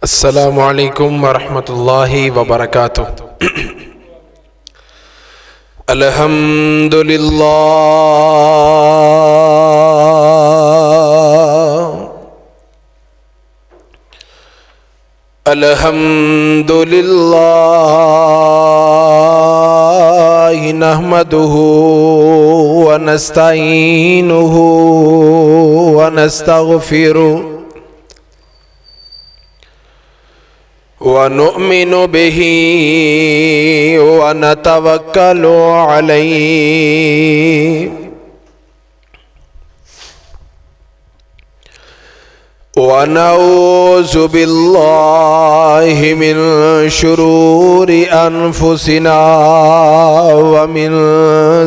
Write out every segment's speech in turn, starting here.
السلام علیکم ورحمۃ اللہ وبرکاتہ۔ الحمد للہ الحمد للہ نحمدہ ونستعینہ ونستغفرہ وَنُؤْمِنُ بِهِ وَنَتَوَكَّلُ عَلَيْهِ وَنَعُوذُ بِاللَّهِ مِنْ شُرُورِ أَنفُسِنَا وَمِنْ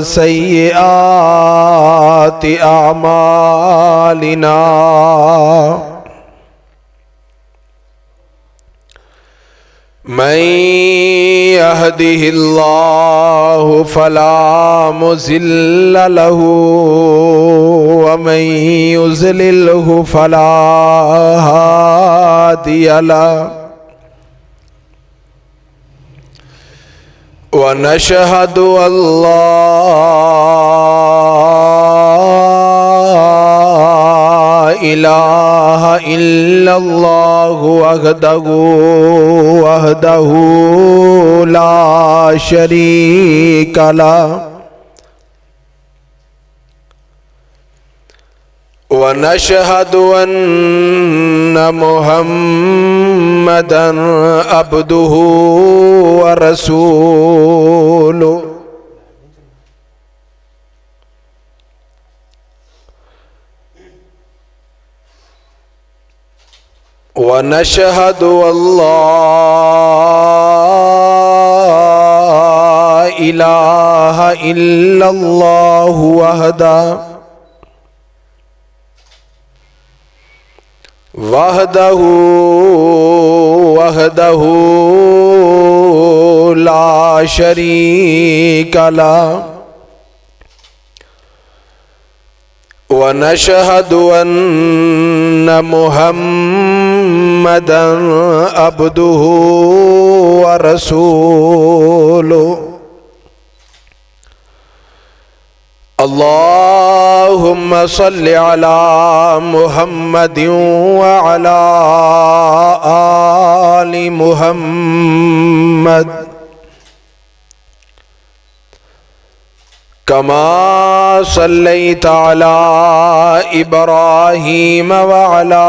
سَيِّئَاتِ أَعْمَالِنَا من يهده الله فلا مضل له ومن يضلله فلا هادي له ونشهد أن لا إله إلا الله وحده لا شريك له ونشهد أن محمدًا عبده ورسوله ونشهد أن لا إله إلا الله وحده لا شريك له ونشهد أن محمدًا عبده ورسوله اللهم صل على محمد وعلى آل محمد كما صليت على إبراهيم وعلى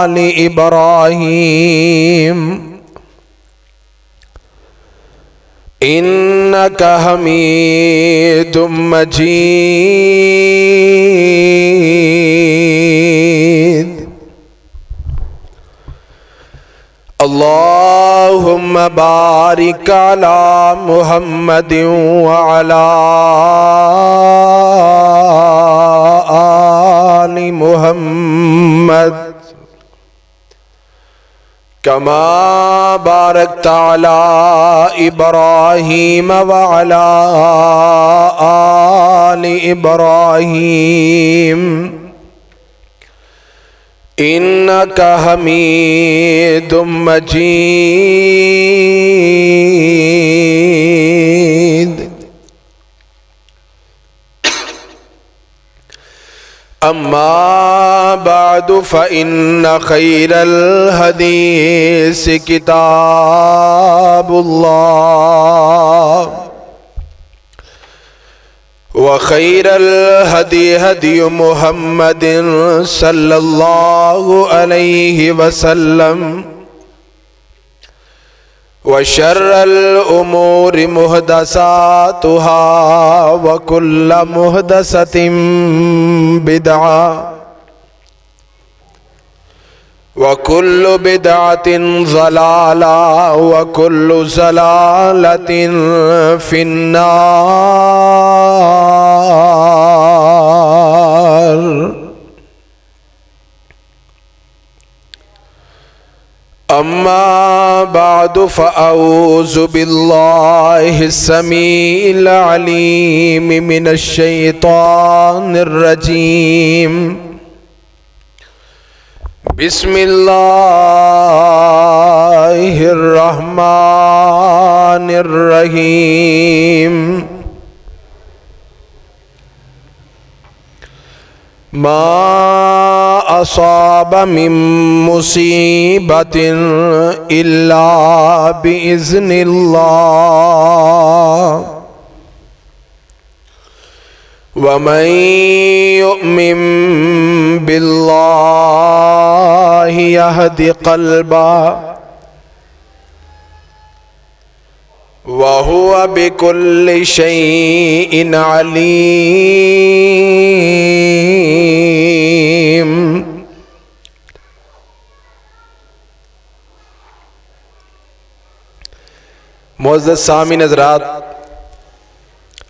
آل إبراهيم إنك حميد مجيد اللهم بارك على محمد وعلى آل محمد كما باركت على إبراهيم وعلى آل إبراهيم إنك حميد مجيد أما بعد فإن خير الحديث كتاب الله وخير الهدي هدي محمد صلى الله عليه وسلم وشر الأمور محدثاتها وكل محدثة بدعة وكل بدعة ضلالة وكل ضلالة في النار أما بعد فأعوذ بالله السميع العليم من الشيطان الرجيم بسم اللہ الرحمن الرحیم ما اصاب من مصیبت الا باذن اللہ وَمَن يُؤْمِن بِاللَّهِ يَهْدِ قَلْبَهُ وَهُوَ بِكُلِّ شَيْءٍ عَلِيمٌ۔ معزز سامعین حضرات،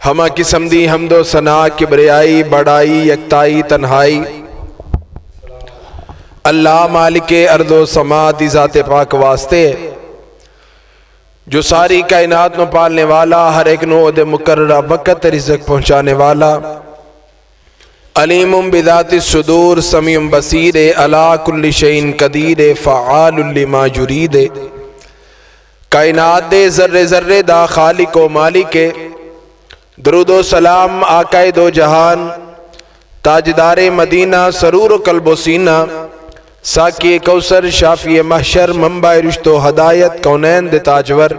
ہمہ قسم دی حمد و ثنا کبریائی بڑائی یکتائی تنہائی اللہ مالک ارض و سما دی ذات پاک واسطے جو ساری کائنات نو پالنے والا، ہر ایک نو دے مقررہ وقت رزق پہنچانے والا، علیم بذات الصدور سمیع بصیر علی کل شیء قدیر فعال لما یرید، کائنات دے ذرے ذرے دا خالق و مالک، درود و سلام آقائے دو جہان، تاجدار مدینہ سرور و قلب و سینہ، ساکی کوثر شافی محشر منبع رشت و ہدایت کونین دے تاجور،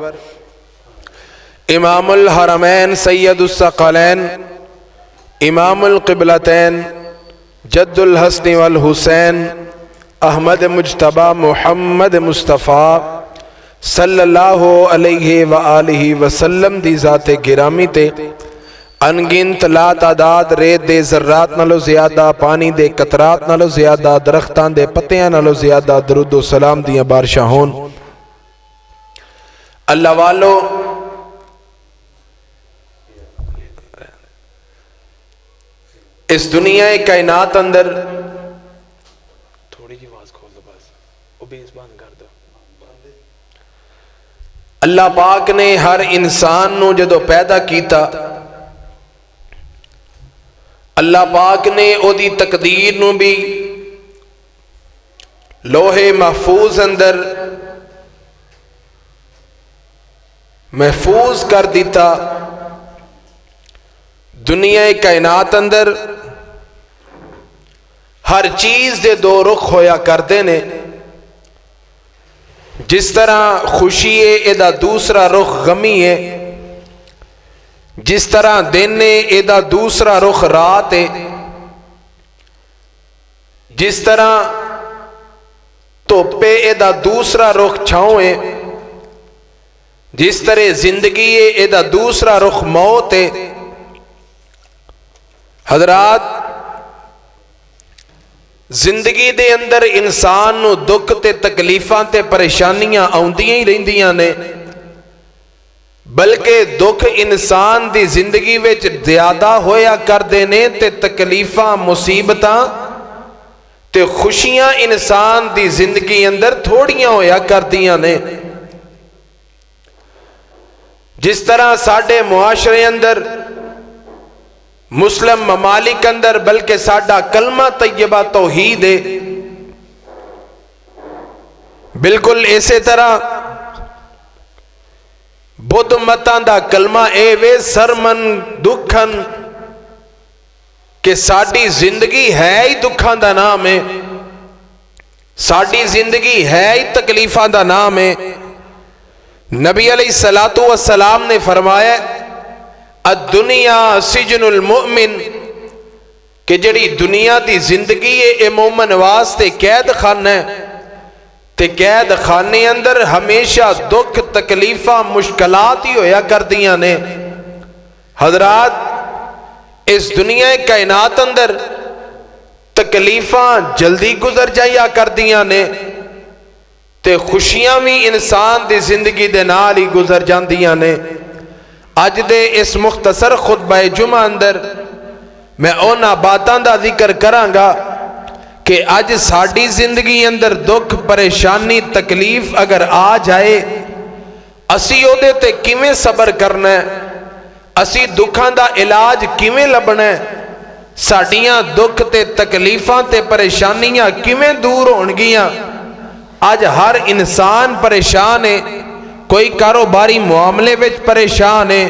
امام الحرمین سید الثقلین امام القبلتین جد الحسن والحسین احمد مجتبی محمد مصطفیٰ صلی اللہ علیہ وآلہ وسلم دی ذات گرامی تے انگنت لا تعداد ریت دے ذرات نالو زیادہ، پانی دے قطرات نالو زیادہ، درختان دے پتیاں نالو زیادہ درود و سلام دیاں بارشاں ہون۔ اللہ والو اس دنیا کائنات اندر تھوڑی جی آواز کھول دو بس وہ بیس بند کر دو۔ اللہ پاک نے ہر انسان نو جدو پیدا کیتا، اللہ پاک نے او دی تقدیر نو بھی لوح محفوظ اندر محفوظ کر دیتا۔ دنیا کائنات اندر ہر چیز دے دو رخ ہویا کردے نے، جس طرح خوشی ہے ایدہ دوسرا رخ غمی ہے، جس طرح دن ہے ایدہ دوسرا رخ رات ہے، جس طرح توپے ایدہ دوسرا رخ چھاؤں ہے، جس طرح زندگی ہے ایدہ دوسرا رخ موت ہے۔ حضرات، زندگی دے اندر انسان نو دکھ تے تکلیفاں تے پریشانیاں آؤندیاں ہی رہندیاں نے، بلکہ دکھ انسان دی زندگی وچ زیادہ ہویا کردے نے تے تکلیفاں مصیبتاں تے خوشیاں انسان دی زندگی اندر تھوڑیاں ہویا کردیاں نے۔ جس طرح ساڈے معاشرے اندر، مسلم ممالک اندر، بلکہ ساڈا کلمہ طیبہ توحید ہے، بالکل اسی طرح بدھ متاں دا کلمہ اے وے سرمن دکھن کہ ساڈی زندگی ہے ہی دکھاں دا نام ہے، ساڈی زندگی ہے ہی تکلیفاں دا نام ہے۔ نبی علیہ السلام نے فرمایا الدنیا سجن المؤمن، کہ جڑی دنیا دی زندگی ہے اے مومن واسطے قید خانہ ہے، تے قید خانے اندر ہمیشہ دکھ تکلیفاں مشکلات ہی ہویا کردیاں نے۔ حضرات، اس دنیا کائنات اندر تکلیفاں جلدی گزر جایا کردیاں نے، تے خوشیاں بھی انسان دی زندگی دے نال ہی گزر جاندیاں نے۔ اج دے اس مختصر خطبہ جمعہ اندر میں اونا باتاں دا ذکر کراں گا کہ اج ساڑی زندگی اندر دکھ پریشانی تکلیف اگر آ جائے، اسی او دے تے کیویں صبر کرنا ہے، اسی دکھاں دا علاج کیویں لبنا ہے، ਸਾਡੀਆਂ ਦੁੱਖ ਤੇ ਤਕਲੀਫਾਂ ਤੇ ਪਰੇਸ਼ਾਨੀਆਂ ਕਿਵੇਂ ਦੂਰ ਹੋਣਗੀਆਂ। ਅੱਜ ਹਰ ਇਨਸਾਨ ਪਰੇਸ਼ਾਨ ਹੈ, ਕੋਈ ਕਾਰੋਬਾਰੀ ਮਾਮਲੇ ਵਿੱਚ ਪਰੇਸ਼ਾਨ ਹੈ,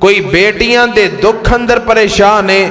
ਕੋਈ ਬੇਟੀਆਂ ਦੇ ਦੁੱਖ ਅੰਦਰ ਪਰੇਸ਼ਾਨ ਹੈ,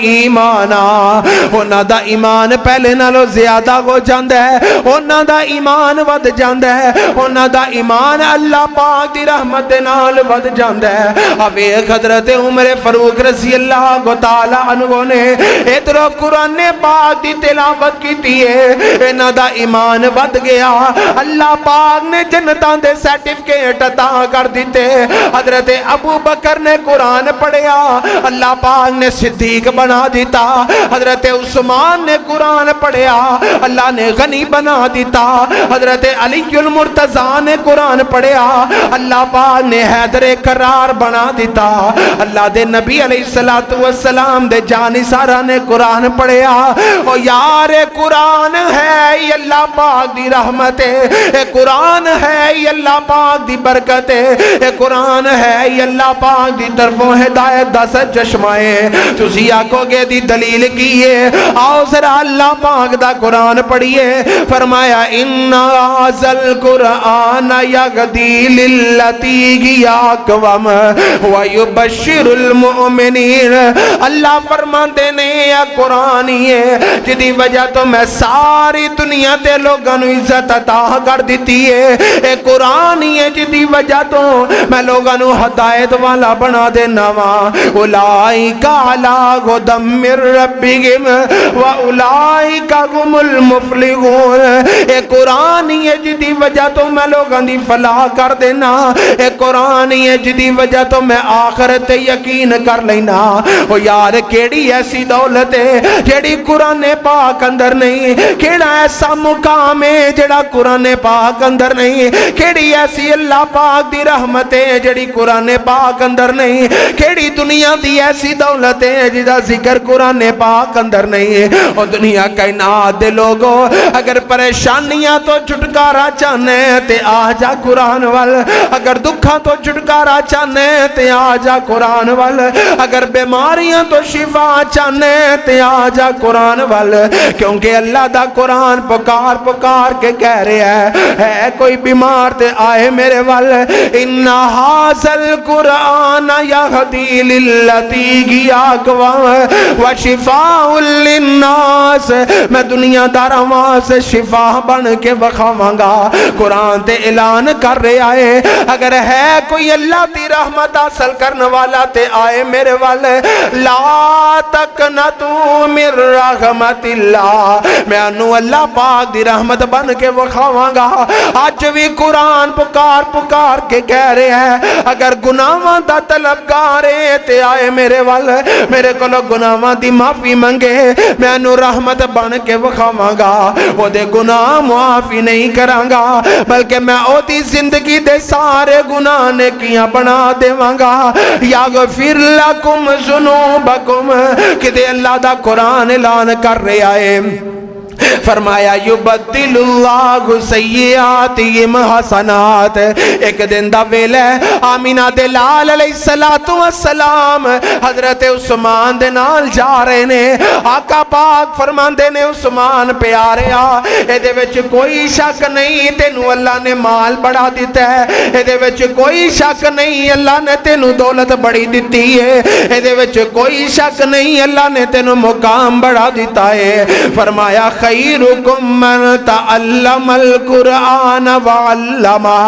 ایمانا، انہاں دا ایمان پہلے نالوں زیادہ ہو جاندا ہے، انہاں دا ایمان ود جاندا ہے، انہاں دا ایمان اللہ پاک دی رحمت نال ود جاندا ہے۔ ابے حضرت عمر فاروق رضی اللہ تعالی عنہ نے ادھر قرآن پاک دی تلاوت کیتی ہے، انہاں دا ایمان ود گیا، اللہ پاک نے جنتاں دے سرٹیفکیٹ عطا کر دیتے۔ حضرت ابو بکر نے قرآن پڑھیا، اللہ پاک نے صدیق بنا دیتا۔ حضرت عثمان نے قرآن پڑھیا، اللہ نے غنی بنا دیتا۔ حضرت علی المرتضیٰ نے قرآن پڑھیا، اللہ پاک نے حیدر کرار بنا دیتا۔ اللہ دے نبی علیہ السلام دے جانثارا نے قرآن پڑھیا، او یار قرآن ہے یہ اللہ پاک دی رحمت ہے، اے قرآن ہے یہ اللہ پاک دی برکت ہے، اے قرآن ہے یہ اللہ پاک دی طرفوں ہدایت دا چشمہ ہے۔ تسی آکھو گے دی دلیل کی ہے، آؤ ذرا اللہ پاک دا قرآن پڑھئے۔ فرمایا اِنَّا ذَا الْقُرْآنَ يَغْدِي لِلَّتِي هِيَ أَقْوَمُ وَيُبَشِّرُ الْمُؤْمِنِينَ۔ اللہ فرماندے نے یہ قرآن ہی ہے جدی وجہ تو میں ساری دنیا تے لوگاں نو عزت عطا کر دیتی ہے، اے قرآن ہی ہے جدی وجہ تو میں لوگاں نو ہدایت والا بنا دینا وا۔ اولئک علی ھدی من ربہم واولئک ھم المفلحون۔ اے قرآن ہی ہے جدی وجہ تو میں لوگاں دی فلاح کر دینا، اے قرآن ہی ہے جدی وجہ تو میں آخرت یقین کر لینا۔ او یار کیڑی ایسی دولت ہے جیڑی قرآن پاک اندر نہیں، کیڑا ایسا مقام ہے جیڑا قرآن پاک اندر نہیں، کیڑی ایسی اللہ پاک دی رحمت ہے جیڑی قرآن پاک اندر نہیں، کیڑی دنیا دی ایسی دولت ہے جدا ذکر قرآن پاک اندر نہیں ہے۔ اور دنیا کائنات دے لوگوں اگر پریشانیاں تو چھٹکارا چاہنے تے آ جا قرآن وال، اگر دکھاں تو چھٹکارا چاہنے تے آ جا قرآن وال، اگر بیماریاں تو شفا چاہنے تے آ جا قرآن وال، کیونکہ اللہ دا قرآن پکار پکار کے کہہ رہے ہے کوئی بیمار تے آئے میرے وال۔ اِنَّ هَذَا الْقُرْآنَ يَهْدِي لِلَّتِي هِيَ أَقْوَمُ وَشِفَاءٌ لِلنَّاسِ۔ میں دنیا داراں سے شفا بن کے بخاواں گا۔ قرآن تے اعلان کر رہے آئے اگر ہے کوئی اللہ دی رحمت حاصل کرنے والا تے آئے میرے والے، لا تقنطوا من رحمت اللہ، میں انو اللہ پاک دی رحمت بن کے بخاواں گا۔ آج بھی قرآن پکار پکار کے کہہ رہے ہیں اگر گناہاں دا طلبگار ہے تے آئے میرے والے، میرے کو لوگ گناہاں دی معافی منگے، میں انو رحمت بن کے بخاواں گا۔ وہ دے گناہ معافی نہیں کراں گا بلکہ میں او دی زندگی دے سارے گناہ نے کیاں بنا دیواں گا۔ یغفر لکم ذنوبکم، کہ دے اللہ دا قرآن اعلان کر رہے آئے، فرمایا یبدل اللہ سیئاتہم حسنات۔ ایک دن دا ویلے آمینہ دے لال علیہ السلام حضرت عثمان دے نال جا رہے نے، آقا پاک فرماندے نے عثمان پیارے آ، اے دے وچ کوئی شک نہیں تینو اللہ نے مال بڑا دیتا ہے، اے دے وچ کوئی شک نہیں اللہ نے تینو دولت بڑی دیتی ہے، اے دے وچ کوئی شک نہیں اللہ نے تینو مقام بڑا دیتا ہے۔ فرمایا خیرکم من تعلم القرآن وعلمہ۔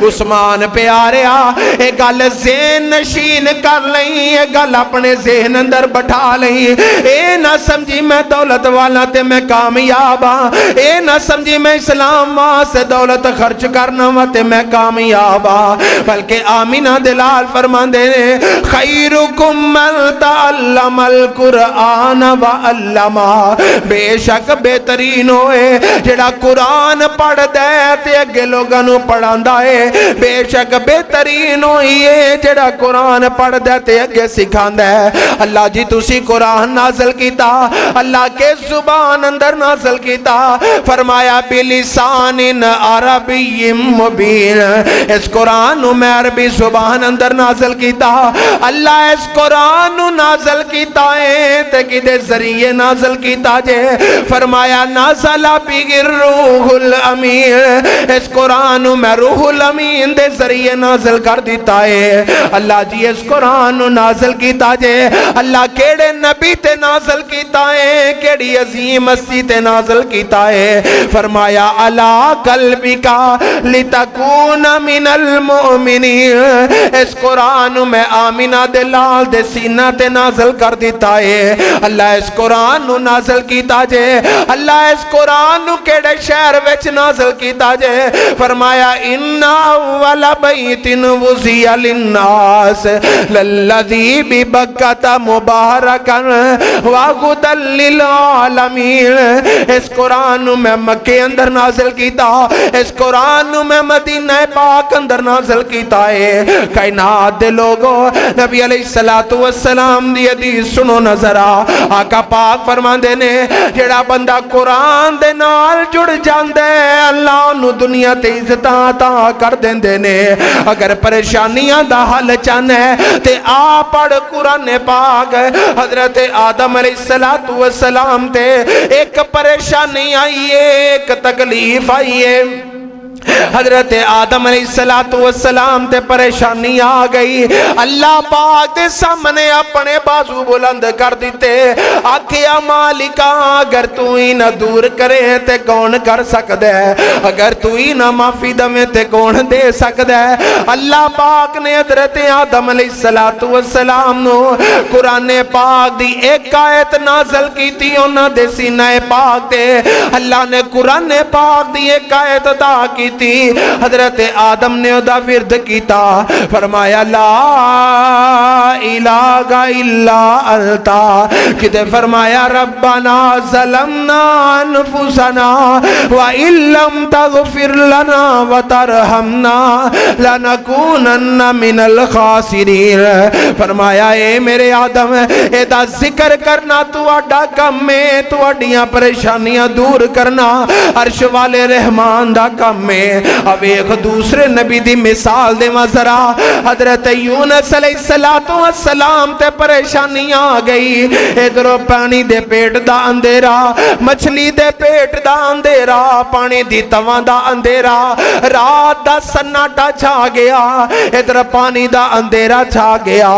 عثمان پیاریا اے گل ذہن نشین کر لیں، اے گل اپنے ذہن اندر بٹھا لیں، اے نہ سمجھی میں دولت والا تے میں کامیاب ہاں، اے نہ سمجھی میں اسلام واسطے دولت خرچ کرنا وا تے میں کامیاب ہاں، بلکہ آمینہ دلال فرماندے نے خیرکم من تعلم القرآن وعلمہ۔ بے شک بہترین ہوئے جڑا قرآن پڑھ دے تے اگے لوگاں نو پڑھاندا ہے، بے شک بہترین ہوئی ہے جڑا قرآن پڑھ دے تے اگے سکھاندا ہے۔ اللہ جی تسی قرآن نازل کیتا، اللہ کے زبان اندر نازل کیتا، فرمایا بلسان عربی مبین، اس قرآن نو میں عربی زبان اندر نازل کیتا۔ اللہ اس قرآن نو نازل کیتا ہے تے کدے ذریعے نازل کیتا جے، فرمایا نازل بہ الروح الامین، اس قرآن میں روح الامین دے ذریعے نازل کر دیتا ہے۔ اللہ جی اس قرآن نازل کیتا جے، اللہ کیڑے نبی تے نازل کیتا ہے، کیڑی عظیم ہستی تے نازل کیتا ہے؟ فرمایا علی قلبک لتکون من المؤمنین، اس قرآن میں آمینہ دے لال دے سینہ تے نازل کر دیتا ہے۔ اللہ اس قرآن نو نازل کیتا جے، اللہ اس قرآن نو کیڑے شہر وچ نازل کیتا جے؟ فرمایا ان اول بیت وضع للناس للذی ببکۃ مبارکا وہدی للعالمین، اس قرآن نو میں مکے اندر نازل کیتا، اس قرآن نو میں مدینہ پاک اندر نازل کیتا ہے۔ کائنات دے لوگو نبی علیہ السلام دی حدیث سنو نظرا، آقا پاک فرماندے نے جڑا بندہ قرآن دے نال جڑ جاندے اللہ نو دنیا تے عزتاں عطا کر دیندے نے۔ اگر پریشانیاں دا حل چاہنا ہے تے آ پڑھ قرآن پاک۔ حضرت آدم علیہ السلام تے ایک پریشانی آئی ہے، ایک تکلیف آئی ہے۔ حضرت آدم علیہ السلام تے پریشانی آ گئی، اللہ پاک دے سامنے اپنے بازو بلند کر دیتے، آکھیا مالکا اگر تو ہی نہ دور کرے تے کون کر سکتا ہے، اگر تو ہی نہ معافی دے تے کون دے سکتا ہے؟ اللہ پاک نے حضرت آدم علیہ السلام نو قرآن پاک دی ایک آیت نازل کی تھی انہاں دے سینہ پاک تے، اللہ نے قرآن پاک دی ایک آیت ادا کی تھی، حضرت آدم نے ادا ورد کیتا، فرمایا لا الہ الا انتا، کتے فرمایا ربنا ظلمنا انفسنا وَإِن لَّمْ تَغْفِرْ لَنَا وَتَرْحَمْنَا لَنَكُونَنَّ مِنَ الْخَاسِرِينَ۔ فرمایا اے میرے آدم اے دا ذکر کرنا تو اڈا کم میں، تو اڈیاں پریشانیاں دور کرنا عرش والے رحمان دا کم میں۔ اب ایک دوسرے نبی دی مثال دے ذرا، حضرت یونس علیہ السلام تے پریشانی آ گئی، ادھروں پانی دے پیٹ دا اندھیرا، مچھلی دے پیٹ دا اندھیرا، پانی دی تواں دا اندھیرا، رات دا سناٹا چھا گیا، ادھر پانی دا اندھیرا چھا گیا۔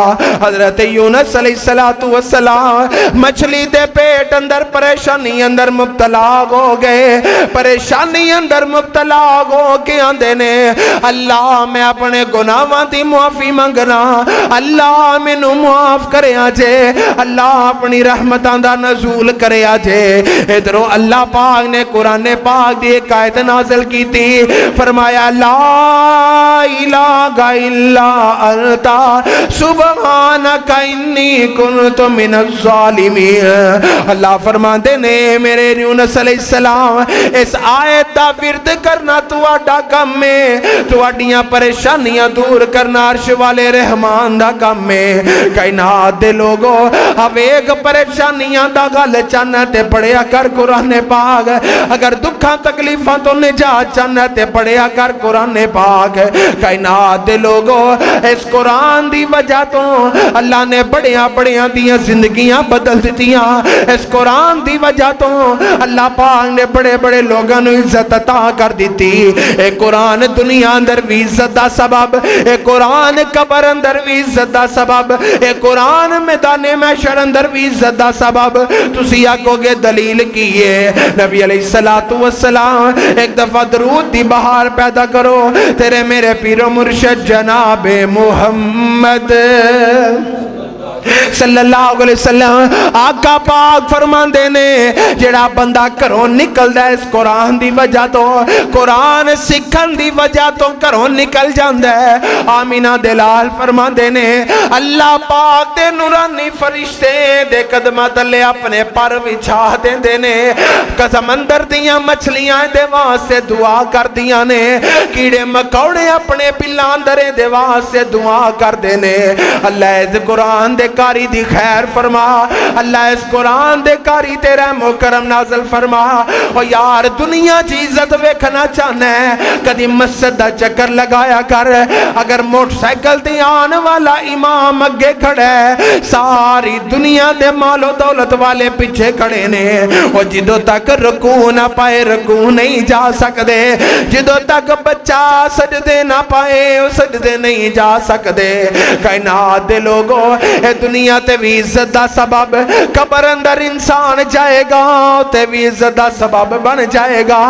حضرت یونس علیہ السلام مچھلی دے پیٹ اندر پریشانی اندر مبتلا ہو گئے، پریشانی اندر مبتلا ہو کے آندے نے اللہ میں اپنے گناہاں دی معافی منگنا، اللہ مینوں معاف کرے آجے، اللہ اپنی رحمتاں دا نزول کرے آجے۔ ادھروں اللہ پاک نے قرآن پاک دی ایک آیت نازل کی تھی، فرمایا لا الہ الا انتا سبحانک انی کنت من الظالمین۔ اللہ فرماندے نے میرے یونس علیہ السلام اس آیت دا ورد کرنا تو اڈا کم میں، تو اڈیاں پریشانیاں دور کرنا عرش والے رحمان دا کم میں۔ کائنات دے لوگو اب ایک پریشانیاں دا گل چاہنا تے پڑھیا کر قرآن پاک، اگر دکھاں تکلیفاں تو نجات چاہنا تے پڑھیا کر قرآن پاک۔ کائنات دے لوگو اس قرآن دی وجہ تو اللہ نے بڑیاں بڑیاں دیاں زندگیاں بدل دیتیاں، اس قرآن دی وجہ تو اللہ پاک نے بڑے بڑے لوگاں نو عزت عطا کر دیتی۔ اے قرآن دنیا اندر بھی عزت دا سبب، اے قرآن قبر اندر بھی عزت دا سبب، اے قرآن میدان محشر اندر بھی عزت دا سبب۔ تسی آکو گے دلیل کیے؟ نبی علیہ السلام ایک دفعہ درود دی بہار پیدا کرو، تیرے میرے پیر و مرشد جناب محمد صلی اللہ علیہ وسلم آقا پاک فرماندے نے جڑا بندہ گھروں نکلدا ہے اس قرآن دی وجہ تو، قرآن سکھن دی وجہ تو گھروں نکل جاندا ہے۔ آمینہ دلال فرماندے نے اللہ پاک دے نورانی فرشتے دے قدماں تلے اپنے پر وچھا دیندے نے، سمندر دیاں مچھلیاں دے واسطے دعا کر دیاں نے، کیڑے مکوڑے اپنے پلاندرے دے واسطے دعا کر دے نے۔ اللہ اس قرآن دے دے کاری دی خیر فرما اللہ اس قرآن دے کاری تے رحم و کرم نازل فرما او یار دنیا چ عزت ویکھنا چاہنا ہے کدی مسجد دا چکر لگایا کر اگر موٹر سائیکل تے آن والا امام اگے کھڑا ہے ساری دنیا دے مال و دولت والے پیچھے کھڑے نے او جدوں تک رکوع نہ پائے رکوع نہیں جا سکدے جدوں تک بچہ سجدے نہ پائے او سجدے نہیں جا سکدے کائنات دے لوگو اے دنیا تے بھی عزت دا سبب قبر اندر انسان جائے گا تے بھی عزت دا سبب بن جائے گا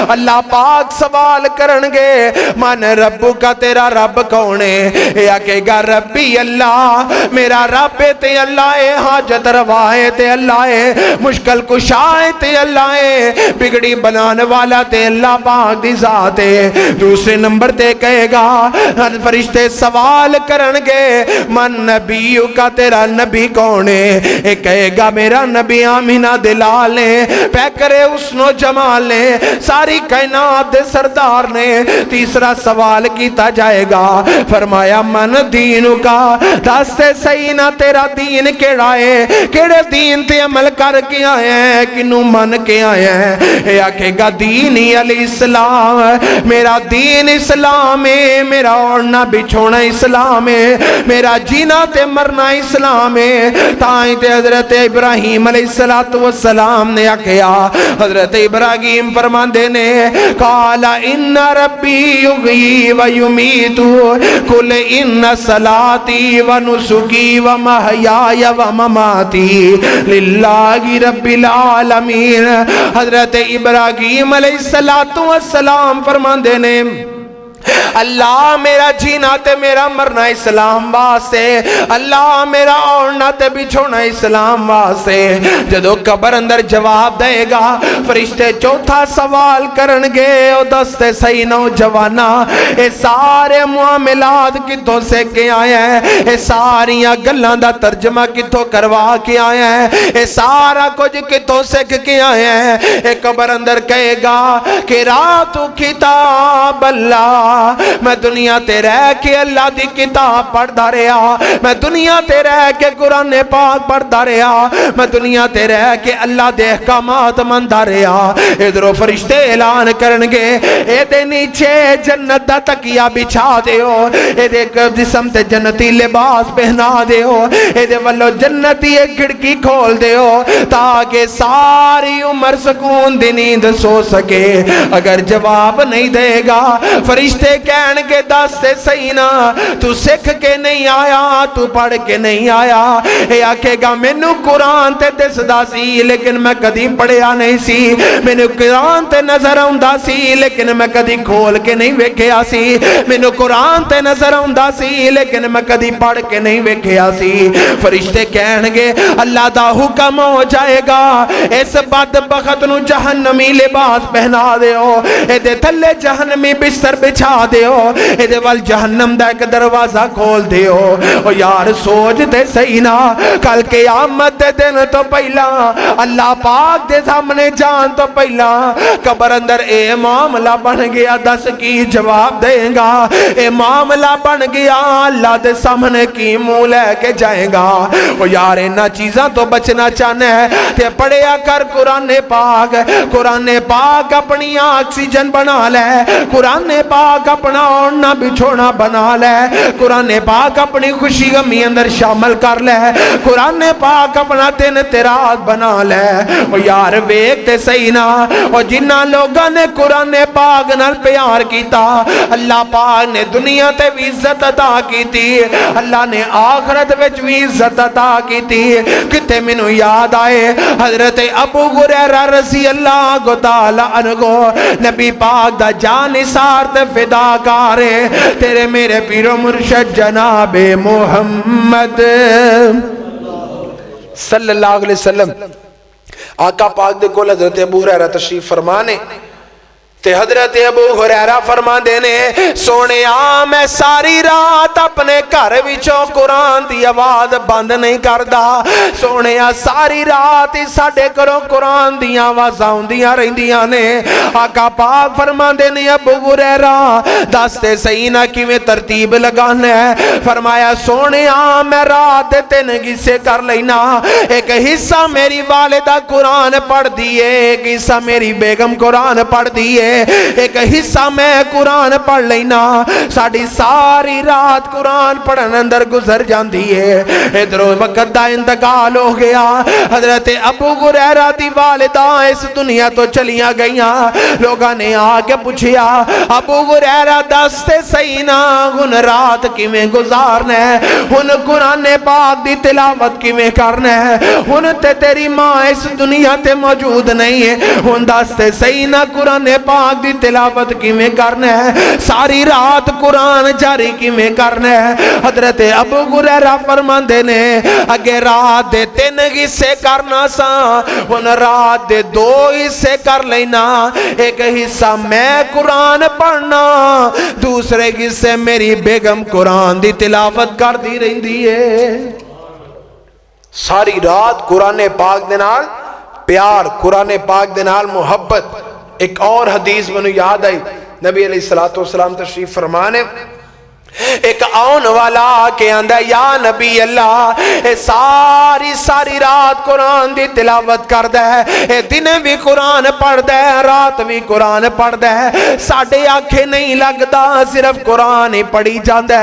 اللہ پاک سوال کرنگے من ربو کا تیرا رب کونے یا کہ گا ربی اللہ میرا رب تے اللہ ہے حاجت روائے تے اللہ ہے مشکل کشائے تے اللہ ہے بگڑی بنانے والا تے اللہ پاک دی ذات ہے دوسرے نمبر تے کہے گا فرشتے سوال کرنگے من نبیو کا تیرا نبی کونے ایک کہے گا میرا نبی آمینہ دلال نے پیکرے حسن و جمال نے ساری کائنات دے سردار نے تیسرا سوال کیتا جائے گا فرمایا من دینو کا دستے صحیح نہ تیرا دین کیڑا ہے کیڑے دین تے عمل کر کے آئے ہیں کنو من کے آئے ہیں یا کہ گا دینی علیہ السلام میرا دین اسلام ہے میرا اوڑنا بچھونا اسلام ہے میرا جینا تے مرنا اسلام ہے تائیں تے حضرت ابراہیم علیہ السلام نے کیا حضرت ابراہیم فرماندے نے قالا ان ربی یغیی و یمیتو قل ان صلاتی و نسکی و محیای و مماتی للہ رب العالمین حضرت ابراہیم علیہ السلام فرماندے نے اللہ میرا جینا تے میرا مرنا اسلام واسطے اللہ میرا اوڑنا تے بچھونا اسلام واسطے جدو قبر اندر جواب دے گا فرشتے چوتھا سوال کرنگے او دستے صحیح نوجوانا اے سارے معاملات کتوں سے کے آئے ہیں اے ساریاں گلان دا ترجمہ کتوں کروا کے آئے ہیں اے سارا کچھ کتوں سے کے آئے ہیں اے قبر اندر کہے گا کہ راتو کتاب اللہ میں دنیا تے رہ کے اللہ دی کتاب پڑھدا رہا میں دنیا تے رہ کے قرآن پاک پڑھدا رہا میں دنیا تے رہ کے اللہ دے احکامات مندا رہا ادھروں فرشتے اعلان کرنگے اے دے نیچے جنت دا تکیہ بچھا دیو اے دے جسم تے جنتی لباس پہنا دیو اے دے والو جنتی ایک کھڑکی کھول دیو تاکہ ساری عمر سکون دی نیند سو سکے اگر جواب نہیں دے گا فرشتے کہنگے دستے صحیح نا تو سکھ کے نہیں آیا تو پڑھ کے نہیں آیا اے آکھے گا مینو قرآن تے دسدا سی لیکن میں کدی پڑھیا نہیں سی مینو قرآن تے نظر آندا سی لیکن میں کدی کھول کے نہیں ویکھیا سی مینو قرآن تے نظر آندا سی لیکن میں کدی پڑھ کے نہیں ویکھیا سی فرشتے کہنگے اللہ دا حکم ہو جائے گا اس بدبخت نو جہنمی لباس پہنا دیو اے دے تھلے جہنمی بستر بچھا دیو اے دے وال جہنم دا ایک دروازہ کھول دیو او یار سوچ تے صحیح نا کل قیامت دے دن تو پہلا اللہ پاک دے سامنے جان تو پہلا قبر اندر اے معاملہ بن گیا دس کی جواب دیں گا اے معاملہ بن گیا اللہ دے سامنے کی منہ لے کے جائیں گا او یار انہاں چیزاں تو بچنا چاہنا ہے تے پڑھیا کر قرآن پاک اپنی آکسیجن بنا لے قرآن پاک اپنا اوڑنا بچھونا بنا لے قرآن پاک اپنی خوشی غمی اندر شامل کر لے قرآن پاک اپنا دن تیرات بنا لے او یار ویکھتے صحیح نا او جنہ لوگاں نے قرآن پاک نال پیار کیتا اللہ پاک نے دنیا تے بھی عزت عطا کیتی اللہ نے آخرت وچ بھی عزت عطا کیتی کتے مینوں یاد آئے حضرت ابو ہریرہ رضی اللہ تعالی عنہ نبی پاک دا جان نثار تے فداکارے تیرے میرے پیر و مرشد جناب محمد صلی اللہ علیہ وسلم آقا پاک دے کول حضرت ابو ہریرہ تشریف فرمانے تے حضرت ابو ہریرہ فرماندے نے سونیا میں ساری رات اپنے گھر وچوں قرآن دی آواز بند نہیں کردا سونیا ساری رات ہی ساڈے گھروں قرآن دی آوازاں ہوندیاں رہندیاں نے آقا پاک فرماندے نے ابو ہریرہ دس تے صحیح نہ کیویں ترتیب لگانا ہے فرمایا سونیا میں رات دے 3 حصے کر لینا ایک حصہ میری والدہ قرآن پڑھ دیے ایک حصہ میری بیگم قرآن پڑھ دیے ایک حصہ میں قرآن پڑھ لینا ساڑی ساری رات قرآن پڑھن اندر گزر جاندی ہے ادھر وقت دا انتقال ہو گیا حضرت ابو ہریرہ دی والدہ اس دنیا تو چلیاں گئیاں لوگاں نے آکے پوچھیا ابو ہریرہ دستے صحیح نا ہن رات کیویں گزارنا ہے ہن قرآن پاک دی تلاوت کیویں کرنا ہے ہن تے تیری ماں اس دنیا تے موجود نہیں ہے ہن دستے صحیح نا قرآن پاک دی تلاوت کیویں کرنا ہے ساری رات قرآن جاری کیویں کرنا ہے حضرت ابو ہریرہ فرماندے نے اگے رات دے 3 حصے کرنا سا ہن رات دے 2 حصے کر لینا ایک حصہ میں قرآن پڑھنا دوسرے حصے میری بیگم قرآن دی تلاوت کر دی رہندی ہے ساری رات قرآن پاک دے نال پیار قرآن پاک دے نال محبت ایک اور حدیث منو یاد آئی نبی علیہ السلام تشریف فرمانے ایک آن والا کے اندر یا نبی اللہ اے ساری رات قرآن دی تلاوت کر دے اے دن بھی قرآن پڑھ دے رات بھی قرآن پڑھ دے ساڑھے آنکھیں نہیں لگتا صرف قرآن ہی پڑھی جاندے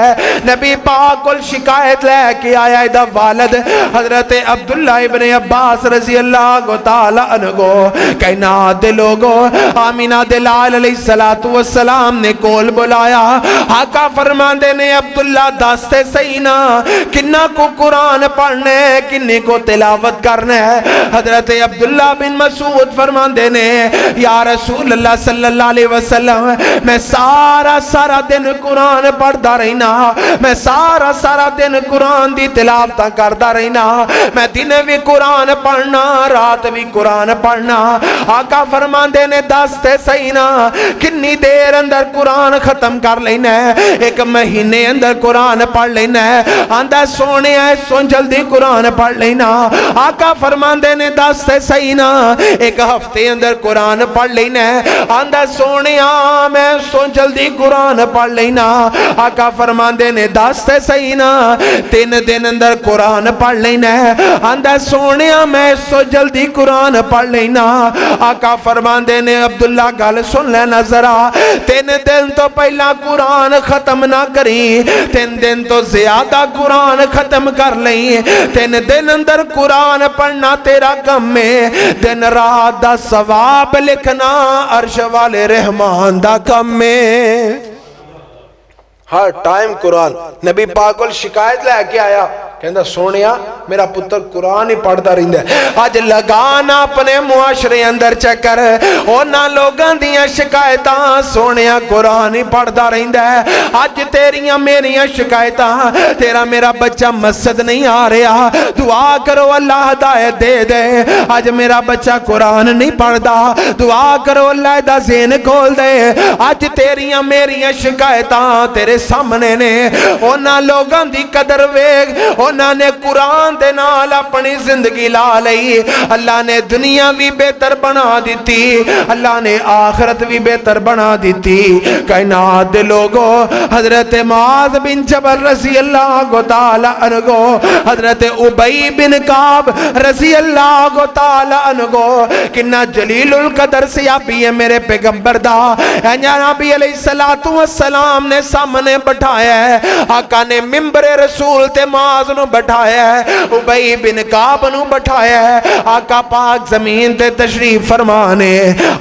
نبی پاک کل شکایت لے کے آیا ایدہ والد حضرت عبداللہ ابن عباس رضی اللہ تعالیٰ عنہ کائنات دے لوگو آمینہ دلال علیہ السلام نے کول بلایا آقا فرمان نے عبداللہ دستے صحیح نا کنہ کو قرآن پڑھنے کنہ کو تلاوت کرنے حضرت عبداللہ بن مسعود فرماندے نے یا رسول اللہ صلی اللہ علیہ وسلم میں سارا دن قرآن پڑھدا رہنا میں سارا دن قرآن دی تلاوت کردا رہنا میں دن بھی قرآن پڑھنا رات بھی قرآن پڑھنا آقا فرماندے نے دستے صحیح نا کنی دیر اندر قرآن ختم کر لینا ایک مہینے اندر قرآن پڑھ لینا ہے آندہ سونے ہے سن جلدی قرآن پڑھ لینا آقا فرماندے نے دستے صحیح نا ایک ہفتے اندر قرآن پڑھ لینا ہے آندہ سونے میں سن جلدی قرآن پڑھ لینا آقا فرماندے نے دستے صحیح نا 3 دن اندر قرآن پڑھ لینا ہے آندہ سونے میں سن جلدی قرآن پڑھ لینا آقا فرماندے نے عبداللہ گل سن لینا ذرا 3 دن تو پہلا قرآن ختم نہ کری 3 دن تو زیادہ قرآن ختم کر لیں 3 دن اندر قرآن پڑھنا تیرا کم میں دن رات دا ثواب لکھنا عرش والے رحمان دا کم میں ہر ٹائم قرآن نبی پاک کول شکایت لے کے آیا کہندہ سونیا میرا پتر قرآن ہی پڑھتا رہندہ ہے آج لگانا اپنے معاشرے اندر چکر اونا لوگاں دیاں شکایتاں سونیا قرآن ہی پڑھتا رہندہ ہے آج تیریاں میریاں شکایتاں تیرا میرا بچہ مسجد نہیں آ رہا دعا کرو اللہ ہدایت دے دے آج میرا بچہ قرآن نہیں پڑھتا دعا کرو اللہ دا ذہن کھول دے آج تیریاں میریاں شکایتاں تیرے سامنے نے اونا لوگاں دی قدر ویگ اونا نے قرآن دے نال اپنی زندگی لا لئی اللہ نے دنیا بھی بہتر بنا دیتی اللہ نے آخرت بھی بہتر بنا دیتی کائنات دے لوگوں حضرت معاذ بن جبل رضی اللہ تعالی عنہ حضرت ابی بن کعب رضی اللہ تعالی عنہ کنہ جلیل القدر سیابی ہے میرے پیغمبر دا نبی علیہ السلام نے سامنے بٹھایا ہے آقا نے ممبر رسول تے معاذ نو بٹھایا ہے ابی بن کعب نو بٹھایا ہے آقا پاک زمین تے تشریف فرمانے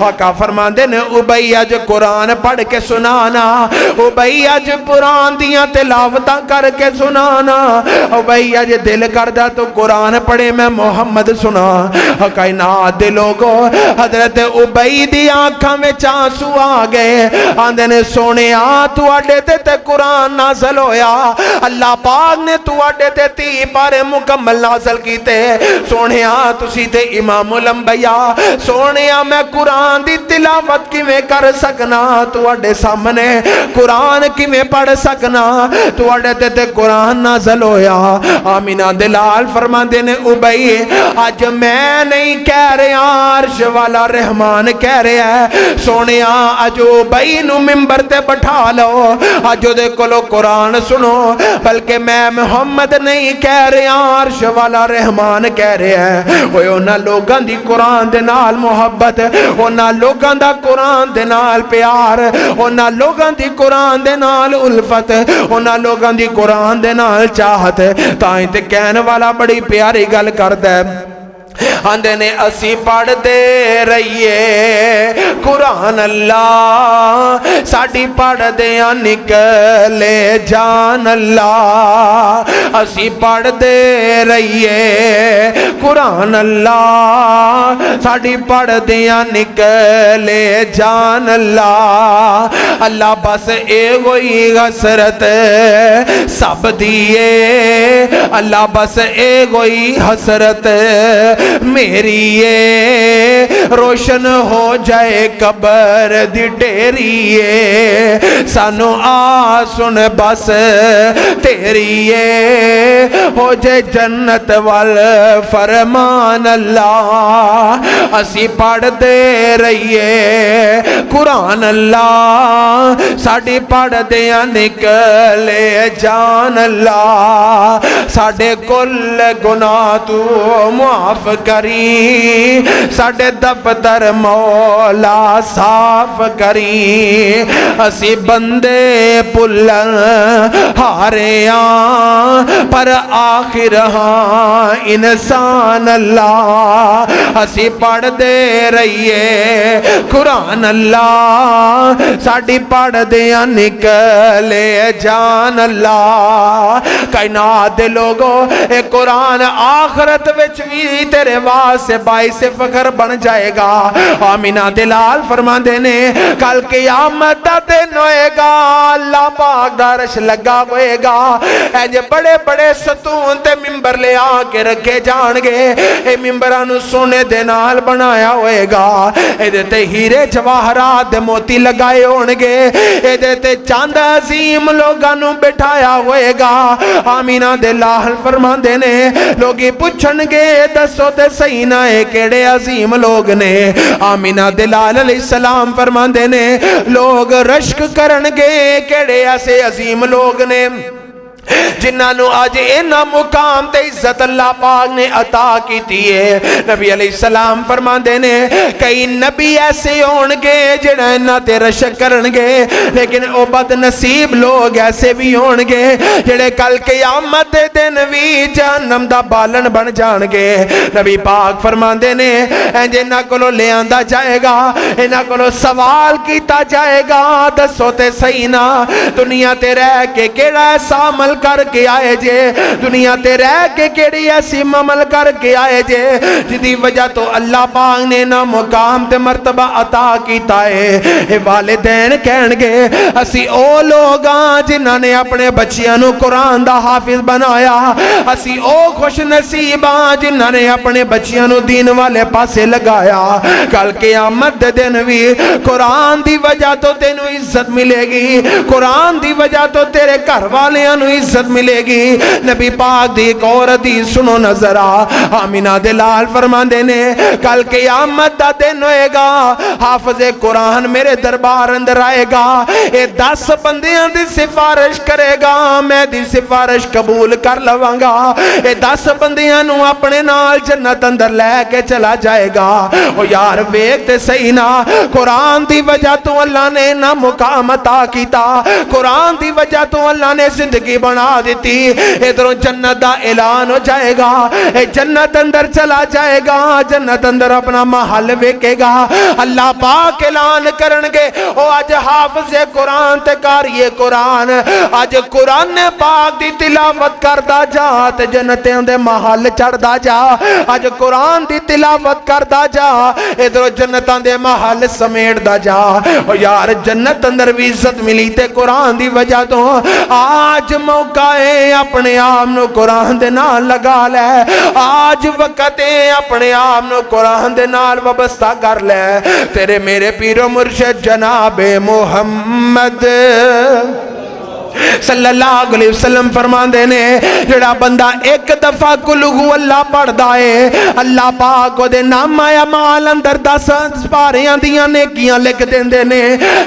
آقا فرماندے نے ابی اج قرآن پڑھ کے سنانا ابی اج قرآن دیاں تلاوتاں کر کے سنانا ابی اج دل کردہ تو قرآن پڑھے میں محمد سنا کائنات دے لوگوں حضرت ابی دی آنکھاں میں چانسو آ گئے آندے نے سونے تو اڈے تے قرآن نازل ہویا اللہ پاک نے تو اڈے تے کے 30 پارے مکمل نازل کیتے سونیا تسی تے امام الانبیاء سونیا میں قرآن دی تلاوت کیویں کر سکنا تواڈے سامنے قرآن کیویں پڑھ سکنا تواڈے تے قرآن نازل ہویا آمینہ دلال فرماندے نے ابئی اج میں نہیں کہہ رہا عرش والا رحمان کہہ رہا ہے سونیا اج ابئی نو ممبر تے بٹھا لو اج دے کولو قرآن سنو بلکہ میں محمد نہیں کہہ رہا عرش والا رحمان کہہ رہا ہے اوے انہاں لوگاں دی قرآن دے نال محبت انہاں لوگاں دا قرآن دے نال پیار انہاں لوگاں دی قرآن دے نال الفت انہاں لوگاں دی قرآن دے نال چاہت تائیں تے کہن والا بڑی پیاری گل کردا ہے آندے نے اسی پڑھ دے رہیے قرآن اللہ ساڑی پڑھ دیا نکلے جان اللہ اسی پڑھ دے رہیے قرآن اللہ ساڑی پڑھ دیا نکلے جان اللہ اللہ بس ایگوئی حسرت سب دیئے اللہ بس ایگوئی حسرت میری یہ روشن ہو جائے قبر دی ڈیری سانو آ سن بس تیری یہ ہو جائے جنت وال فرمان اللہ اسی پڑھ دے رہیے قرآن اللہ ساڑی پڑھ دیا نکلے جان اللہ ساڑے کل گناہ تو معاف کری ساڑے دفتر مولا صاف کری اسی بندے پلن ہاریاں پر آخر ہاں انسان اللہ اسی پڑھ دے رہیے قرآن اللہ ساڑی پڑھ دیا نکلے جان اللہ کائنات دے لوگو اے قرآن آخرت وچ بھی تیرے واسطے باعث فخر بن جائے گا آمینہ دلال فرما دینے کل قیامت دا دن ہوئے گا اللہ پاک دا عرش لگا ہوئے گا اے جے بڑے بڑے ستون تے ممبر لے آ کے رکھے جان گے اے ممبرانو سونے دے نال بنایا ہوئے گا اے دیتے ہیرے جواہرات دے موتی لگائے ہونگے اے دیتے چاند عظیم لوگانو بٹھایا ہوئے گا آمینہ دلال فرما دینے لوگی پوچھن گے دسو تے سینہ کیڑے عظیم لوگ نے آمینہ دلال علیہ السلام فرما دینے لوگ رشک کرنگے کیڑے ایسے عظیم لوگ نے جنہوں آج اینا مقام تے عزت اللہ پاک نے عطا کی تیئے نبی علیہ السلام فرما دینے کئی نبی ایسے ہونگے جنہاں اینا تے رشک کرنگے لیکن او بد نصیب لوگ ایسے بھی ہونگے جنہے کل قیامت دے دن بھی جہنم دا بالن بن جانگے نبی پاک فرما دینے جنہاں کلو لے آندہ جائے گا انہاں کلو سوال کیتا جائے گا دسو تے سینہ دنیا تے رہ کے کیڑا ایسا عمل کر کے آئے جے دنیا تے رہ کے کیڑی ایسی عمل کر کے آئے جے جدی وجہ تو اللہ پاک نے نا مقام تے مرتبہ عطا کیتا ہے والدین کہنگے اسی او لوگاں جنہاں نے اپنے بچیاں نو قرآن دا حافظ بنایا اسی او خوش نصیباں جنہاں نے اپنے بچیاں نو دین والے پاسے لگایا کل قیامت دے دن بھی قرآن دی وجہ تو تینو عزت ملے گی قرآن دی وجہ تو تیرے گھر والیاں نو عزت ملے گی نبی پاک دی ایک اور حدیث سنو نظر آمینہ دلال فرما دینے کل قیامت دا دن ہوئے گا حافظ قرآن میرے دربار اندر آئے گا اے 10 بندیاں دی سفارش کرے گا میں دی سفارش قبول کر لوانگا اے 10 بندیاں نو اپنے نال جنت اندر لے کے چلا جائے گا او یار ویکتے صحیح نا قرآن دی وجہ تو اللہ نے نا مقام عطا کیتا قرآن دی وجہ تو اللہ نے زندگی بنا دیتی ادھروں جنت دا اعلان ہو جائے گا اے جنت اندر چلا جائے گا جنت اندر اپنا محل ویکے گا اللہ پاک اعلان کرنگے او آج حافظ قرآن تے کاری قرآن آج قرآن پاک دی تلاوت کردہ جا تے جنت اندر محل چڑھ دا جا آج قرآن دی تلاوت کردہ جا ادھروں جنت اندر محل سمیٹ دا جا او یار جنت اندر بھی عزت ملی تے قرآن دی وجہ تو آج موقع موقع ہے اپنے آپ نو قرآن دے نال لگا لے آج وقت ہے اپنے آپ نو قرآن دے نال وابستہ کر لے تیرے میرے پیر و مرشد جناب محمد صلی اللہ علیہ وسلم فرمان دینے جڑا بندہ ایک دفعہ کل ہو اللہ پڑھ دائے اللہ پاک کو دے نام آیا مال اندر 10 پاریاں دیاں نیکیاں لکھ دین دینے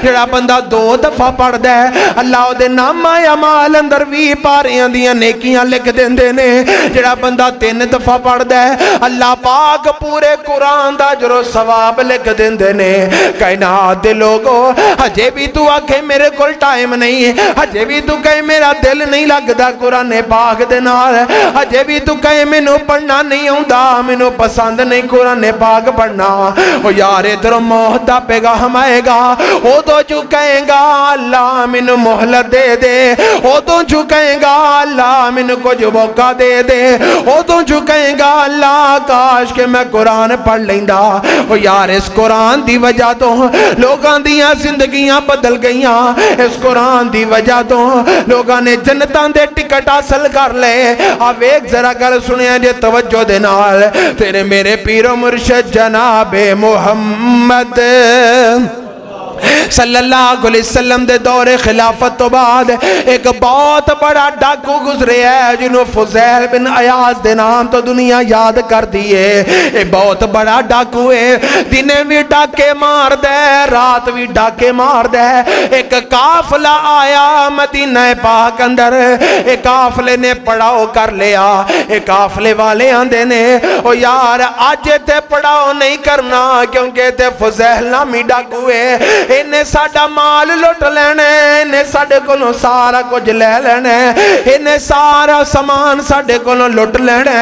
جڑا بندہ 2 دفعہ پڑھ دے اللہ دے نام آیا مال اندر 20 پاریاں دیاں نیکیاں لکھ دین دینے جڑا بندہ 3 دفعہ پڑھ دے اللہ پاک پورے قرآن دا جرو ثواب لکھ دین دینے کائنات دے لوگو ہجے بھی تو آکھے میرے کول ٹائم نہیں ہجے بھی تو کہے میرا دل نہیں لگدا قرآن پاک دے نال ہجے بھی تو کہے مینوں پڑھنا نہیں ہوندا مینوں پسند نہیں قرآن پاک پڑھنا او یار ادھر موت دا پیغام آئے گا او تو جو کہے گا اللہ مینوں مہلت دے دے او تو جو کہے گا اللہ مینوں کچھ موقع دے دے او تو جو کہے گا اللہ کاش کہ میں قرآن پڑھ لیندا او یار اس قرآن دی وجہ تو لوگاں دیاں زندگیاں بدل گئیاں اس قرآن دی وجہ تو لوگاں نے جنتاں دے ٹکٹ حاصل کر لے آپ ایک ذرا گل سنیا جے توجہ دے نال تیرے میرے پیر و مرشد جناب محمد صلی اللہ علیہ وسلم دے دور خلافت تو بعد ایک بہت بڑا ڈاکو گزرے ہے جنہوں فضیل بن عیاض دے نام تو دنیا یاد کر دیئے ایک بہت بڑا ڈاکو ہے دنے بھی ڈاکے مار دے رات بھی ڈاکے مار دے ایک قافلہ آیا مدینہ پاک اندر ایک قافلے نے پڑاؤ کر لیا ایک قافلے والے آندے نے او یار آج تے پڑاؤ نہیں کرنا کیونکہ تے فضیل نامی ڈاکو ہے انہیں ساڑا مال لٹ لینے انہیں ساڑے کولوں سارا کچھ لے لینے انہیں سارا سامان ساڑے کولوں لٹ لینے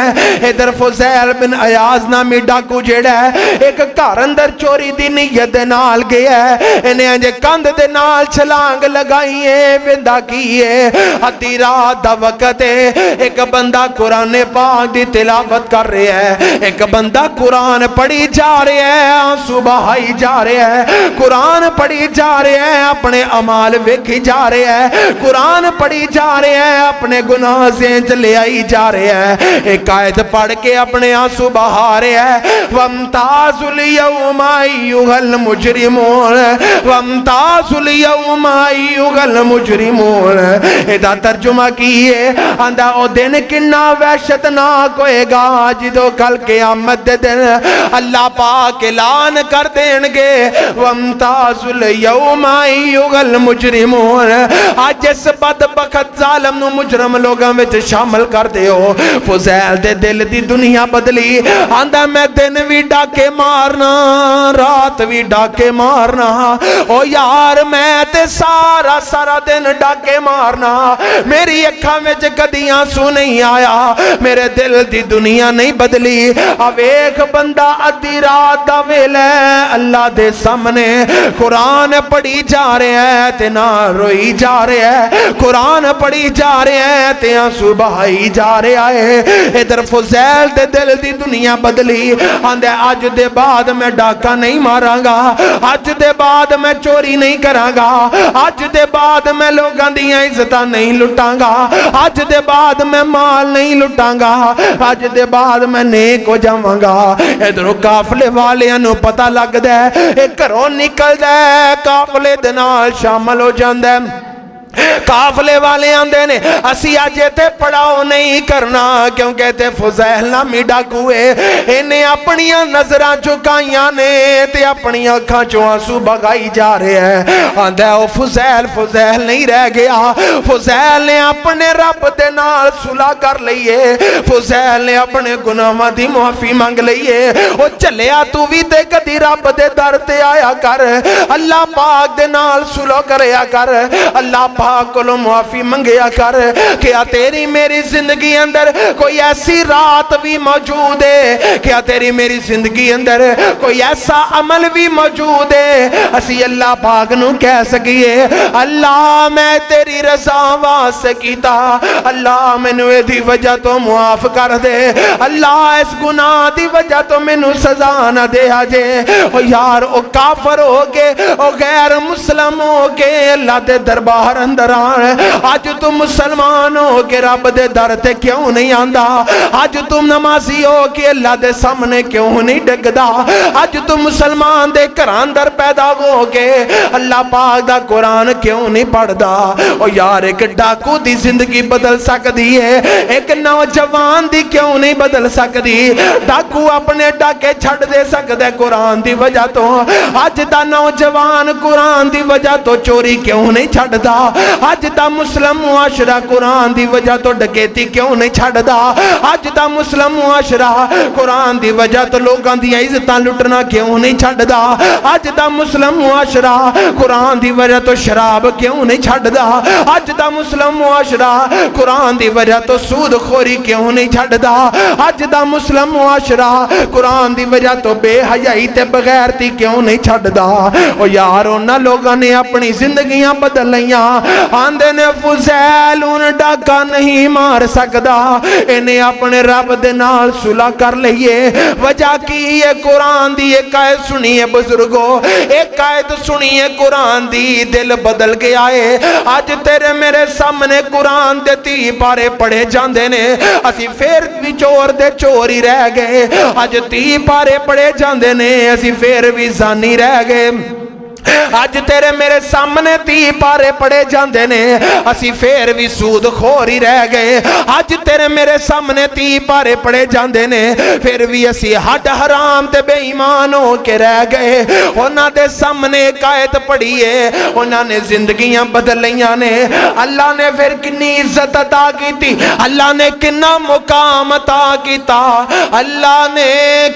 ادھر فضیل بن عیاض نامی ڈاکو جیڑا ہے ایک گھر اندر چوری دی نیت دے نال گیا ہے انہیں انجے کند دے نال چھلانگ لگائیے وندہ کیے ادھی رات دا وقت ہے ایک بندہ قرآن پاک دی تلاوت کر رہے ہے ایک بندہ قرآن پڑھی جا رہے ہے آنسو بہائی جا رہے ہے قرآن پڑھی جا رہے ہیں اپنے عمال ویکھی جا رہے ہیں قرآن پڑھی جا رہے ہیں اپنے گناہ زینج لے آئی جا رہے ہیں ایک آیت پڑھ کے اپنے آنسو بہا رہے ہیں وَامْتَازُ الْيَوْمَ أَيُّهَا الْمُجْرِمُونَ وَامْتَازُ الْيَوْمَ أَيُّهَا الْمُجْرِمُونَ ادا ترجمہ کیے آندھا او دن کننا وحشتناک ہوئے گا جدو کل قیامت دے دن اللہ پاک اعلان کر دیں گے وَامْتَازُ الْيَوْمَ أَيُّهَا الْمُجْرِمُونَ آج اس بدبخت ظالم نو مجرم لوگاں وچ شامل کر دیو فضیل دے دل دی دنیا بدلی آندھا میں دن بھی ڈاکے مارنا رات بھی ڈاکے مارنا او یار میں تے سارا سارا دن ڈاکے مارنا میری اکھاں وچ کدی آنسو نہیں آیا میرے دل دی دنیا نہیں بدلی اب ایک بندہ ادھی رات دا ویلے اللہ دے سامنے قرآن پڑھی جا رہے ہیں تے نہ روئی جا رہے ہیں قرآن پڑھی جا رہے ہیں تے آنسو بہائی جا رہے ہیں ادھر فضیل دے دل دی دنیا بدلی آندھے آج دے بعد میں ڈاکہ نہیں ماراں گا آج دے بعد میں چوری نہیں کراں گا آج دے بعد میں لوگاں دیاں عزتاں نہیں لٹاں گا آج دے بعد میں مال نہیں لٹاں گا آج دے بعد میں نیک ہو جاواں گا ادھر قافلے والیاں نو پتہ لگ دے ایک گھروں نکل دے قافلے دے نال شامل ہو جاندے قافلے والے آندے نے اسی آجے تے پڑاؤ نہیں کرنا کیونکہ تے فضیل نامی ڈاکوئے انہیں اپنیاں نظرہ چکائیاں نے تے اپنیاں اکھاں چو آنسو بگائی جا رہے ہیں آندے او فضیل نہیں رہ گیا فضیل نے اپنے رب دے نال صلح کر لئیے فضیل نے اپنے گناہاں دی معافی مانگ لئیے او چلیا تو بھی تے کدی رب دے در تے آیا کر اللہ پاک دے نال صلح کریا کر اللہ پاک کو معافی منگیا کر کیا تیری میری زندگی اندر کوئی ایسی رات بھی موجود ہے کیا تیری میری زندگی اندر کوئی ایسا عمل بھی موجود ہے اسی اللہ پاک نو کہہ سکیے اللہ میں تیری رضا واسطے کیتا اللہ مینوں دی وجہ تو معاف کر دے اللہ اس گناہ دی وجہ تو مینوں سزا نہ دے آجے او یار او کافر ہو کے او غیر مسلم ہو کے اللہ دے دربار اندر آن اج تو مسلمان ہو کے رب دے در تے کیوں نہیں آندا اج تو نمازی ہو کے اللہ دے سامنے کیوں نہیں ڈگدا اج تو مسلمان دے گھر اندر پیدا ہو کے اللہ پاک دا قرآن کیوں نہیں پڑھدا او یار ایک ڈاکو دی زندگی بدل سکدی ہے ایک نوجوان دی کیوں نہیں بدل سکدی ڈاکو اپنے ڈاکے چھڑ دے سکدے قرآن دی وجہ تو اج دا نوجوان قرآن دی وجہ تو چوری کیوں نہیں چھڑدا اج دا مسلم معاشرہ قرآن دی وجہ تو ڈکیتی کیوں نہیں چھڑدا اج دا مسلم معاشرہ قرآن دی وجہ تو لوگاں دی عزتاں لٹنا کیوں نہیں چھڑدا اج دا مسلم معاشرہ قرآن دی وجہ تو شراب کیوں نہیں چھڑدا اج دا مسلم معاشرہ قرآن دی وجہ تو سود خوری کیوں نہیں چھڑدا اج دا مسلم معاشرہ قرآن دی وجہ تو بے حیائی تے بغیرتی کیوں نہیں چھڑدا او یار انہاں لوگاں نے اپنی زندگیاں بدل لیاں آندے نے فضیل ان ڈاکا نہیں مار سکدا انہیں اپنے رب دے نال صلح کر لئیے وجہ کی یہ قرآن دی ایک آیت سنیے بزرگو ایک آیت سنیے قرآن دی دل بدل کے آئے آج تیرے میرے سامنے قرآن دے 30 پارے پڑھے جاندے نے اسی پھر بھی چور دے چوری رہ گئے آج 30 پارے پڑھے جاندے نے اسی پھر بھی زانی رہ گئے آج تیرے میرے سامنے 30 پارے پڑے جاندے نے اسی پھر بھی سود خوری رہ گئے آج تیرے میرے سامنے 30 پارے پڑے جاندے نے پھر بھی اسی حد حرام تے بے ایمان ہو کے رہ گئے انہاں دے سامنے ایک آیت پڑھیے انہاں نے زندگیاں بدل لیاں نے اللہ نے پھر کنی عزت عطا کی تھی اللہ نے کنا مقام عطا کیتا اللہ نے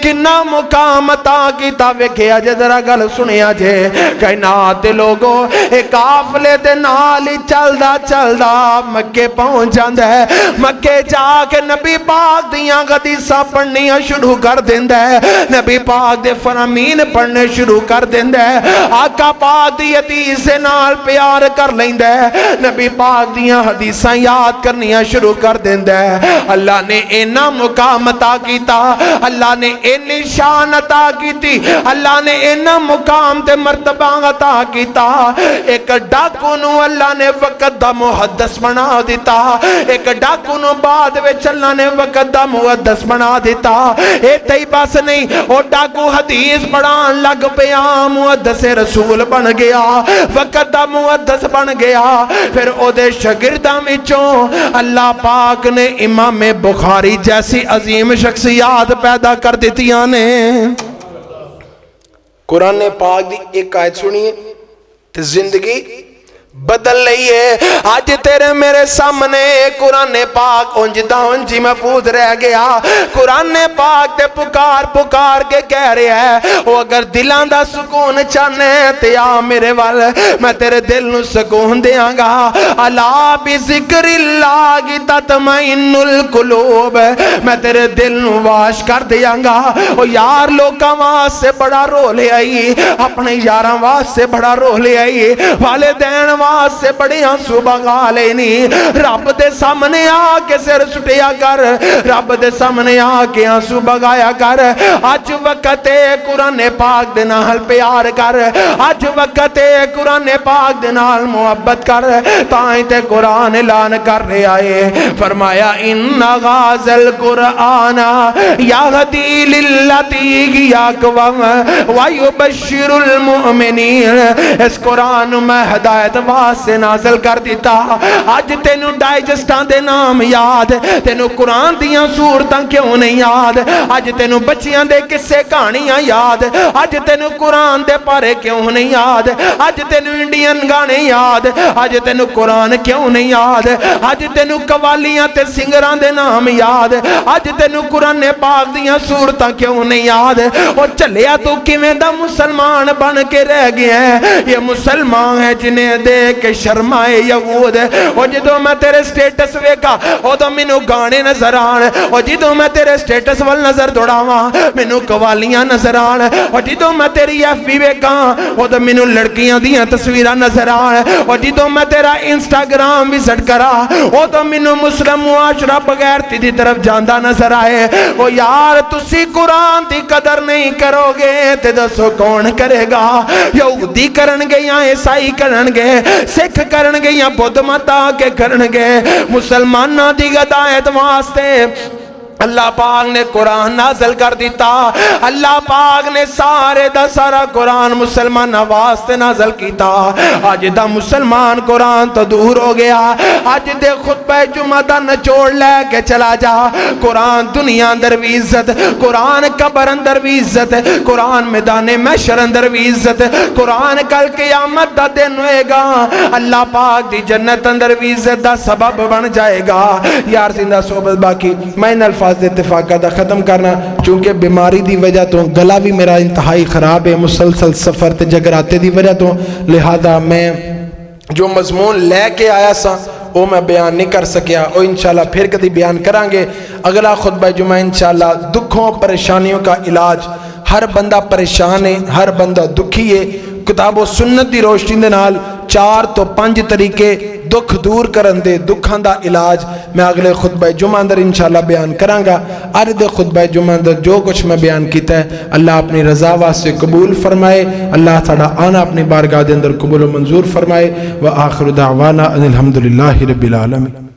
کنا مقام عطا کیتا ویکھیا جے ذرا گل سنیا جے کائنات لوگوں ایک قافلے دے نال ہی چلدا چلدا مکے پہنچ جاندا ہے مکے جا کے نبی پاک دیاں حدیثاں پڑھنیاں شروع کر دیندا ہے نبی پاک دے فرامین پڑھنے شروع کر دیندا ہے آقا پاک دی حدیث نال پیار کر لیندا ہے نبی پاک دیاں حدیثاں یاد کرنیاں شروع کر دیندا ہے اللہ نے اینا مقام عطا کیتا اللہ نے اینی شان عطا کیتی اللہ نے اینا مقام تے مرتبہ عطا کیتا ایک ڈاکو نو اللہ نے وقت دا محدث بنا دیتا ایک ڈاکو نو بعد وچ اللہ نے وقت دا محدث بنا دیتا اے تی بس نہیں او ڈاکو حدیث پڑھان لگ پیا محدث رسول بن گیا وقت دا محدث بن گیا پھر او دے شاگرداں وچوں اللہ پاک نے امام بخاری جیسی عظیم شخصیات پیدا کر دیتیاں نے قرآن پاک دی ایک آیت سنیے تو زندگی بدل لئی ہے آج تیرے میرے سامنے قرآن پاک انجدہ انجی محفوظ رہ گیا قرآن پاک تے پکار پکار کے کہہ رہے ہیں وہ اگر دلان دا سکون چاہنے تے آ میرے وال میں تیرے دل نو سکون دیاں گا اللہ بذکر اللہ کی تطمئن القلوب میں تیرے دل نو واش کر دیاں گا وہ یار لوکاں واس سے بڑا رو لے آئی اپنے یاراں واس سے بڑا رو لے آئی والدین واس سے بڑی آنسو بغا لینی رب دے سامنے آ کے سر سٹیا کر رب دے سامنے آ کے آنسو بغایا کر آج وقت قرآن پاک دے نال پیار کر آج وقت قرآن پاک دے نال محبت کر تائیں تے قرآن اعلان کر رہے آئے فرمایا ان غازل قرآن یہدی للتی ہی اقوم ویبشر المؤمنین اس قرآن میں ہدایت واسطے نازل کر دیتا آج تینو ڈائجسٹاں دے نام یاد تینو قرآن دیاں سورتاں کیوں نہیں یاد آج تینو بچیاں دے قصے کہانیاں یاد آج تینو قرآن دے پارے کیوں نہیں یاد آج تینو انڈین گانے یاد آج تینو قرآن کیوں نہیں یاد آج تینو قوالیاں تے سنگران دے نام یاد آج تینو قرآن پاک دیاں سورتاں کیوں نہیں یاد اور چلیا تو کیویں دا مسلمان بن کے رہ گیا ہے یہ مسلمان ہے جنہیں دیکھ کے شرمائے یہود اور جدو میں تیرے سٹیٹس ویکا او تو منو گانے نظر آن اور جدو میں تیرے سٹیٹس وال نظر دوڑاواں منو قوالیاں نظر آن اور جدو میں تیری ایف بی ویکا او تو منو لڑکیاں دیاں تصویرہ نظر آن اور جدو میں تیرا انسٹاگرام وزٹ کرا او تو منو مسلم معاشرہ بغیر تیدی طرف جاندہ نظر آئے او یار تسی قرآن دی قدر نہیں کرو گے تے دسو کون کرے گا یہودی کرن گے یا عیسائی کرن گے سکھ کرنگے یا بدھ مت آ کے کرنگے مسلمانہ دی ہدایت واسطے اللہ پاک نے قرآن نازل کر دیتا اللہ پاک نے سارے دا سارا قرآن مسلمان واسطے نازل کیتا آج دا مسلمان قرآن تو دور ہو گیا آج دے خطبہ جمعہ دا نچوڑ لے کے چلا جا قرآن دنیا اندر بھی عزت قرآن قبر اندر بھی عزت قرآن میدان محشر اندر بھی عزت قرآن کل قیامت دا دن ہوئے گا اللہ پاک دی جنت اندر بھی عزت دا سبب بن جائے گا یار زندہ صحبت باقی میں ان الفاظ اتفاقہ دا ختم کرنا چونکہ بیماری دی وجہ تو گلا بھی میرا انتہائی خراب ہے مسلسل سفر تے جگراتے دی وجہ تو لہذا میں جو مضمون لے کے آیا سا وہ میں بیان نہیں کر سکیا وہ انشاءاللہ پھر کدی بیان کرانگے اگلا خطبہ جمعہ انشاءاللہ دکھوں پریشانیوں کا علاج ہر بندہ پریشان ہے ہر بندہ دکھی ہے کتاب و سنت دی روشنی دے نال 4 تو 5 طریقے دکھ دور کرن دے دکھان دا علاج میں اگلے خطبہ جمعہ اندر انشاءاللہ بیان کرانگا ارد خطبہ جمعہ اندر جو کچھ میں بیان کیتا ہے اللہ اپنی رضا واسطے قبول فرمائے اللہ تعالیٰ آنا اپنی بارگاہ دے اندر قبول و منظور فرمائے وآخر دعوانا ان الحمدللہ رب العالمین